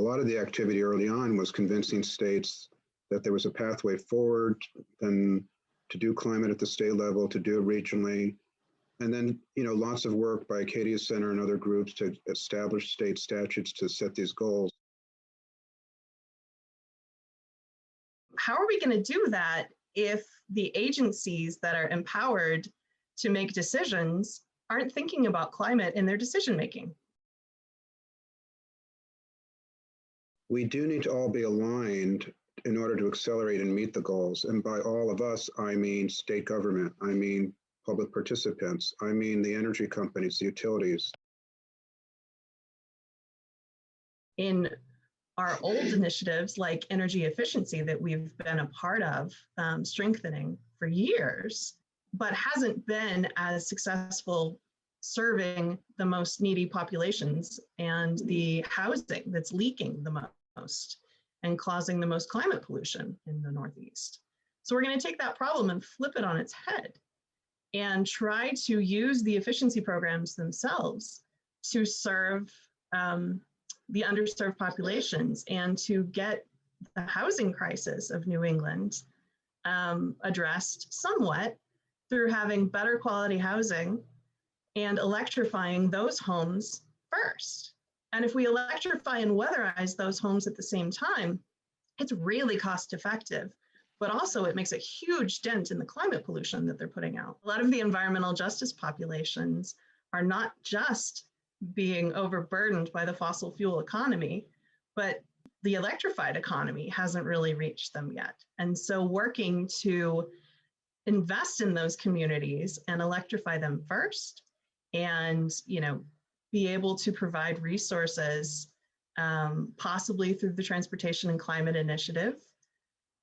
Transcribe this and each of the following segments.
A lot of the activity early on was convincing states that there was a pathway forward, then to do climate at the state level, to do it regionally. And then, lots of work by Acadia Center and other groups to establish state statutes to set these goals. How are we going to do that if the agencies that are empowered to make decisions aren't thinking about climate in their decision making? We do need to all be aligned in order to accelerate and meet the goals. And by all of us, I mean state government, I mean public participants, I mean the energy companies, the utilities. In our old initiatives like energy efficiency that we've been a part of strengthening for years, but hasn't been as successful serving the most needy populations and the housing that's leaking the most and causing the most climate pollution in the Northeast. So we're going to take that problem and flip it on its head and try to use the efficiency programs themselves to serve the underserved populations and to get the housing crisis of New England addressed somewhat through having better quality housing and electrifying those homes first. And if we electrify and weatherize those homes at the same time, it's really cost effective, but also it makes a huge dent in the climate pollution that they're putting out. A lot of the environmental justice populations are not just being overburdened by the fossil fuel economy, but the electrified economy hasn't really reached them yet. And so working to invest in those communities and electrify them first and, be able to provide resources, possibly through the Transportation and Climate Initiative,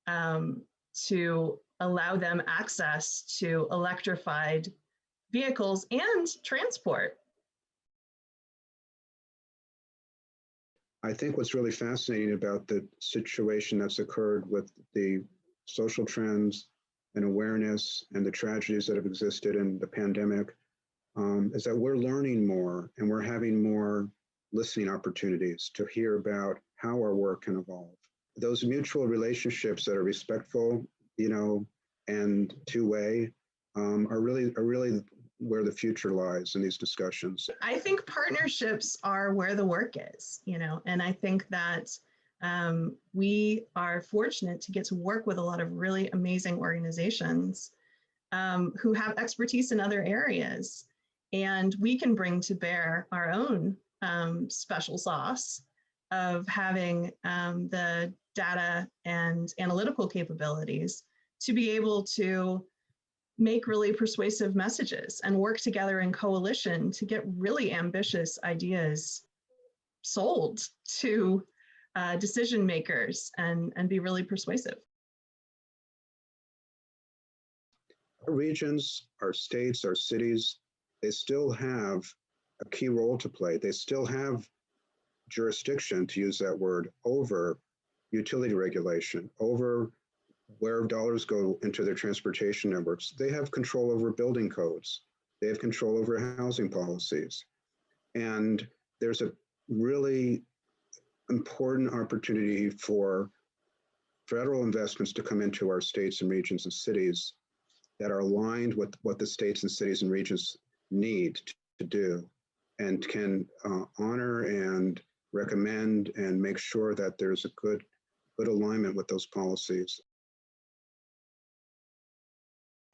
to allow them access to electrified vehicles and transport. I think what's really fascinating about the situation that's occurred with the social trends and awareness and the tragedies that have existed in the pandemic is that we're learning more and we're having more listening opportunities to hear about how our work can evolve. Those mutual relationships that are respectful, and two-way are really where the future lies in these discussions. I think partnerships are where the work is, and I think that we are fortunate to get to work with a lot of really amazing organizations who have expertise in other areas. And we can bring to bear our own special sauce of having the data and analytical capabilities to be able to make really persuasive messages and work together in coalition to get really ambitious ideas sold to decision makers and be really persuasive. Our regions, our states, our cities, they still have a key role to play. They still have jurisdiction, to use that word, over utility regulation, over where dollars go into their transportation networks. They have control over building codes. They have control over housing policies. And there's a really important opportunity for federal investments to come into our states and regions and cities that are aligned with what the states and cities and regions need to do and can honor and recommend and make sure that there's a good alignment with those policies.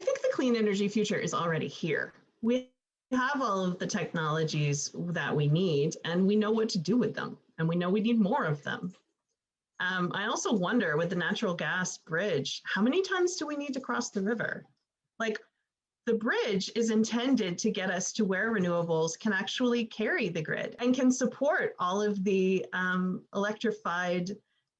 I think the clean energy future is already here. We have all of the technologies that we need, and we know what to do with them, and we know we need more of them. I also wonder, with the natural gas bridge, how many times do we need to cross the river? Like, the bridge is intended to get us to where renewables can actually carry the grid and can support all of the electrified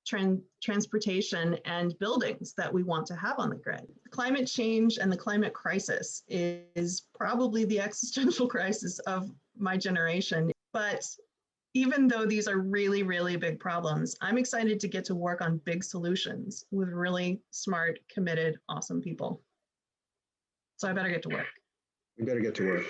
transportation and buildings that we want to have on the grid. Climate change and the climate crisis is probably the existential crisis of my generation. But even though these are really, really big problems, I'm excited to get to work on big solutions with really smart, committed, awesome people. So I better get to work. We better get to work.